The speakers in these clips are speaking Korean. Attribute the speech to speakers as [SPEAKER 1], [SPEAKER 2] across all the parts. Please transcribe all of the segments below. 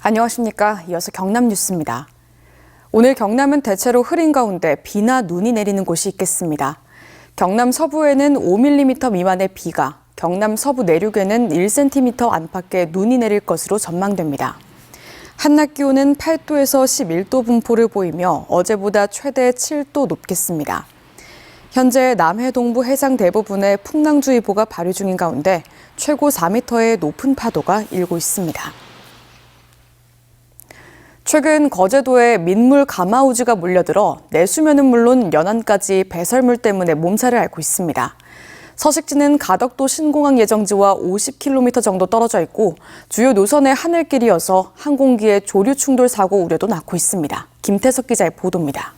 [SPEAKER 1] 안녕하십니까. 이어서 경남 뉴스입니다. 오늘 경남은 대체로 흐린 가운데 비나 눈이 내리는 곳이 있겠습니다. 경남 서부에는 5mm 미만의 비가, 경남 서부 내륙에는 1cm 안팎의 눈이 내릴 것으로 전망됩니다. 한낮 기온은 8도에서 11도 분포를 보이며 어제보다 최대 7도 높겠습니다. 현재 남해 동부 해상 대부분에 풍랑주의보가 발효 중인 가운데 최고 4m의 높은 파도가 일고 있습니다. 최근 거제도에 민물 가마우지가 몰려들어 내수면은 물론 연안까지 배설물 때문에 몸살을 앓고 있습니다. 서식지는 가덕도 신공항 예정지와 50km 정도 떨어져 있고 주요 노선의 하늘길이어서 항공기의 조류 충돌 사고 우려도 낳고 있습니다. 김태석 기자의 보도입니다.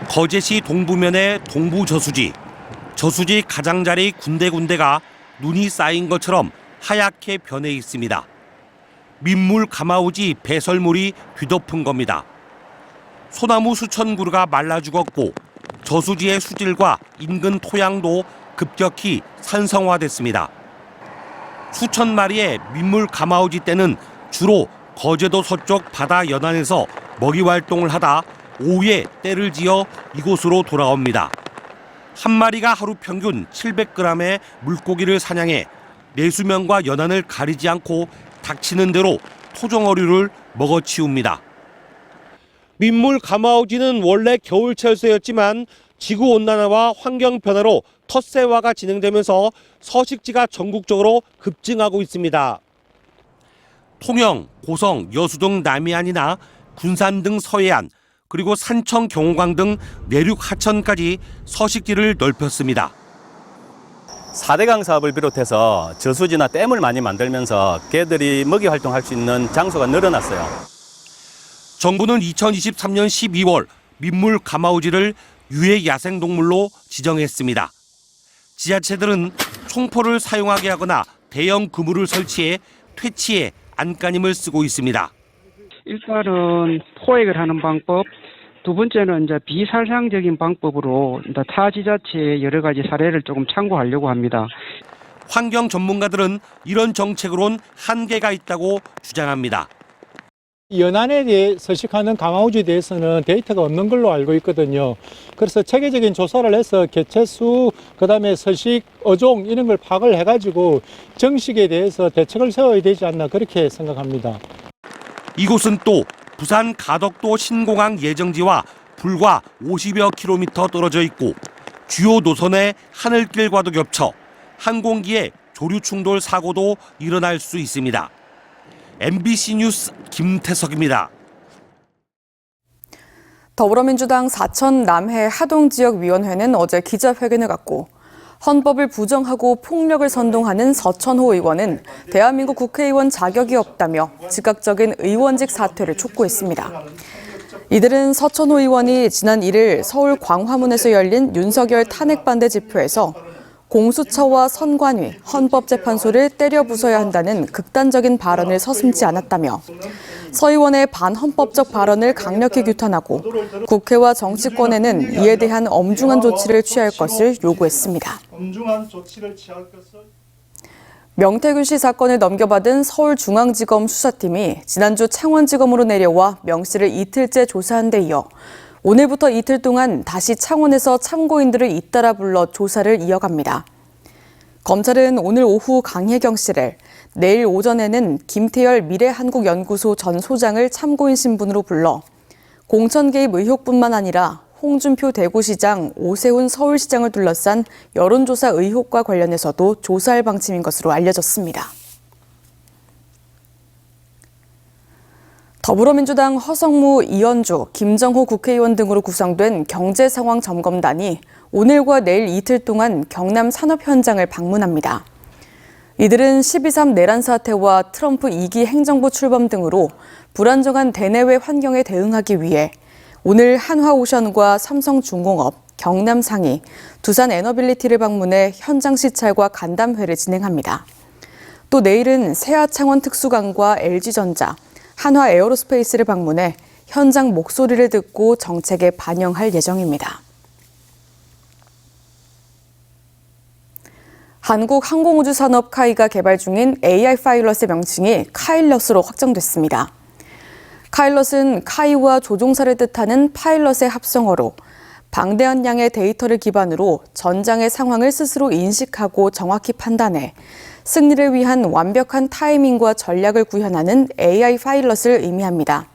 [SPEAKER 2] 거제시 동부면의 동부저수지. 저수지 가장자리 군데군데가 눈이 쌓인 것처럼 하얗게 변해 있습니다. 민물 가마우지 배설물이 뒤덮은 겁니다. 소나무 수천 그루가 말라 죽었고 저수지의 수질과 인근 토양도 급격히 산성화됐습니다. 수천 마리의 민물 가마우지 떼는 주로 거제도 서쪽 바다 연안에서 먹이 활동을 하다 오후에 떼를 지어 이곳으로 돌아옵니다. 한 마리가 하루 평균 700g의 물고기를 사냥해 내수면과 연안을 가리지 않고 닥치는 대로 토종어류를 먹어치웁니다. 민물 가마우지는 원래 겨울철새였지만 지구온난화와 환경변화로 텃새화가 진행되면서 서식지가 전국적으로 급증하고 있습니다. 통영, 고성, 여수등 남해안이나 군산 등 서해안, 그리고 산청, 경호강 등 내륙 하천까지 서식지를 넓혔습니다.
[SPEAKER 3] 4대강 사업을 비롯해서 저수지나 댐을 많이 만들면서 개들이 먹이 활동할 수 있는 장소가 늘어났어요.
[SPEAKER 2] 정부는 2023년 12월 민물 가마우지를 유해 야생동물로 지정했습니다. 지자체들은 총포를 사용하게 하거나 대형 그물을 설치해 퇴치에 안간힘을 쓰고 있습니다.
[SPEAKER 4] 일단은 포획을 하는 방법, 두 번째는 이제 비살상적인 방법으로 타 지자체의 여러 가지 사례를 조금 참고하려고 합니다.
[SPEAKER 2] 환경 전문가들은 이런 정책으론 한계가 있다고 주장합니다.
[SPEAKER 5] 연안에 대해 서식하는 가마우지에 대해서는 데이터가 없는 걸로 알고 있거든요. 그래서 체계적인 조사를 해서 개체수, 그다음에 서식, 어종 이런 걸 파악을 해가지고 정식에 대해서 대책을 세워야 되지 않나 그렇게 생각합니다.
[SPEAKER 2] 이곳은 또 부산 가덕도 신공항 예정지와 불과 50여 킬로미터 떨어져 있고 주요 노선의 하늘길과도 겹쳐 항공기의 조류 충돌 사고도 일어날 수 있습니다. MBC 뉴스 김태석입니다.
[SPEAKER 1] 더불어민주당 사천 남해 하동지역위원회는 어제 기자회견을 갖고 헌법을 부정하고 폭력을 선동하는 서천호 의원은 대한민국 국회의원 자격이 없다며 즉각적인 의원직 사퇴를 촉구했습니다. 이들은 서천호 의원이 지난 1일 서울 광화문에서 열린 윤석열 탄핵반대 집회에서 공수처와 선관위, 헌법재판소를 때려 부숴야 한다는 극단적인 발언을 서슴지 않았다며 서 의원의 반헌법적 발언을 강력히 규탄하고 국회와 정치권에는 이에 대한 엄중한 조치를 취할 것을 요구했습니다. 명태균 씨 사건을 넘겨받은 서울중앙지검 수사팀이 지난주 창원지검으로 내려와 명 씨를 이틀째 조사한 데 이어 오늘부터 이틀 동안 다시 창원에서 참고인들을 잇따라 불러 조사를 이어갑니다. 검찰은 오늘 오후 강혜경 씨를, 내일 오전에는 김태열 미래한국연구소 전 소장을 참고인 신분으로 불러 공천 개입 의혹뿐만 아니라 홍준표 대구시장, 오세훈 서울시장을 둘러싼 여론조사 의혹과 관련해서도 조사할 방침인 것으로 알려졌습니다. 더불어민주당 허성무, 이현주, 김정호 국회의원 등으로 구성된 경제상황점검단이 오늘과 내일 이틀 동안 경남 산업 현장을 방문합니다. 이들은 12.3 내란 사태와 트럼프 2기 행정부 출범 등으로 불안정한 대내외 환경에 대응하기 위해 오늘 한화오션과 삼성중공업, 경남상이, 두산에너빌리티를 방문해 현장 시찰과 간담회를 진행합니다. 또 내일은 세아창원특수강과 LG전자, 한화에어로스페이스를 방문해 현장 목소리를 듣고 정책에 반영할 예정입니다. 한국항공우주산업 카이가 개발 중인 AI 파일럿의 명칭이 카일럿으로 확정됐습니다. 카일럿은 카이와 조종사를 뜻하는 파일럿의 합성어로 방대한 양의 데이터를 기반으로 전장의 상황을 스스로 인식하고 정확히 판단해 승리를 위한 완벽한 타이밍과 전략을 구현하는 AI 파일럿을 의미합니다.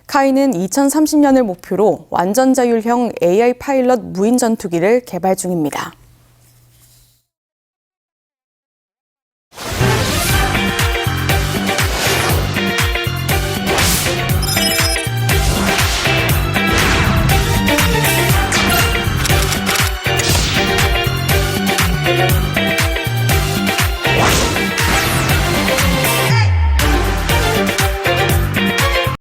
[SPEAKER 1] 카이는 2030년을 목표로 완전 자율형 AI 파일럿 무인 전투기를 개발 중입니다.